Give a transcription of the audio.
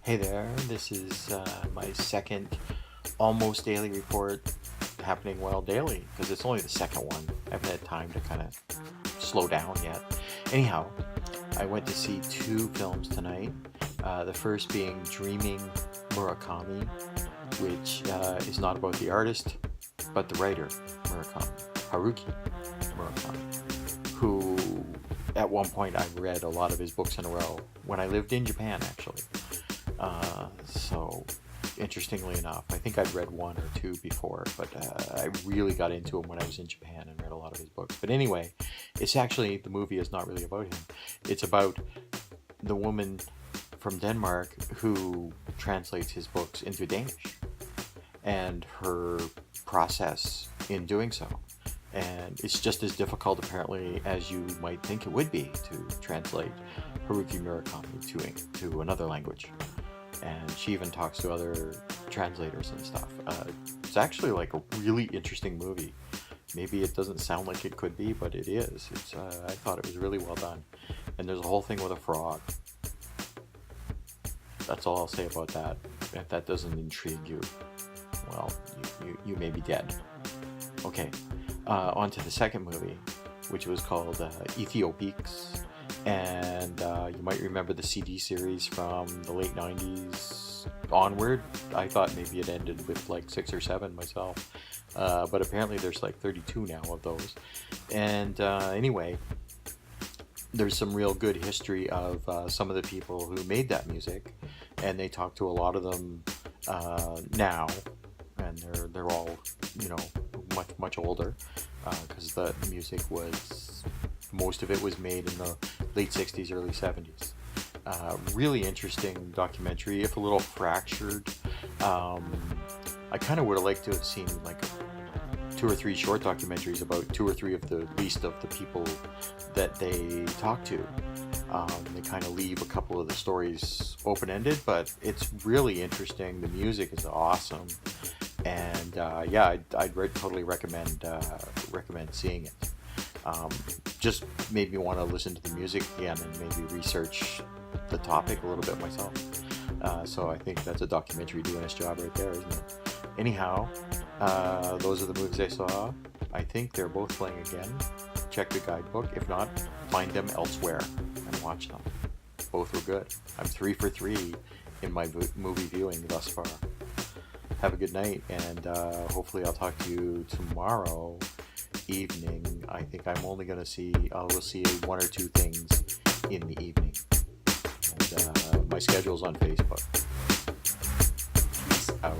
Hey there, this is my second almost daily report happening well daily because it's only the second one. I haven't had time to kind of slow down yet. Anyhow, I went to see two films tonight. The first being Dreaming Murakami, which is not about the artist, but the writer, Haruki Murakami, who at one point I read a lot of his books in a row when I lived in Japan, actually. So interestingly enough, I think I'd read one or two before, but I really got into him when I was in Japan and read a lot of his books. But anyway, the movie is not really about him. It's about the woman from Denmark who translates his books into Danish and her process in doing so. And it's just as difficult, apparently, as you might think it would be to translate Haruki Murakami to another language. And she even talks to other translators and stuff. It's actually like a really interesting movie. Maybe it doesn't sound like it could be, but it is. I thought it was really well done. And there's a whole thing with a frog. That's all I'll say about that. If that doesn't intrigue you, well, you may be dead. Okay, on to the second movie, which was called Ethiopiques. And you might remember the CD series from the late 90s onward. I thought maybe it ended with like 6 or 7 myself. But apparently there's like 32 now of those. And anyway, there's some real good history of some of the people who made that music. And they talk to a lot of them now. And they're all, much older. Because the music most of it was made in the late 60s, early 70s. Really interesting documentary, if a little fractured. I kind of would have liked to have seen like 2 or 3 short documentaries about 2 or 3 of the least of the people that they talk to. They kind of leave a couple of the stories open-ended, but it's really interesting. The music is awesome. And I'd totally recommend seeing it. Just made me want to listen to the music again and maybe research the topic a little bit myself. So I think that's a documentary doing its job right there, isn't it? Anyhow, those are the movies I saw. I think they're both playing again. Check the guidebook. If not, find them elsewhere and watch them. Both were good. I'm 3 for 3 in my movie viewing thus far. Have a good night, and hopefully I'll talk to you tomorrow evening. I think I'm only going to see, I will see 1 or 2 things in the evening. And my schedule's on Facebook. Peace out.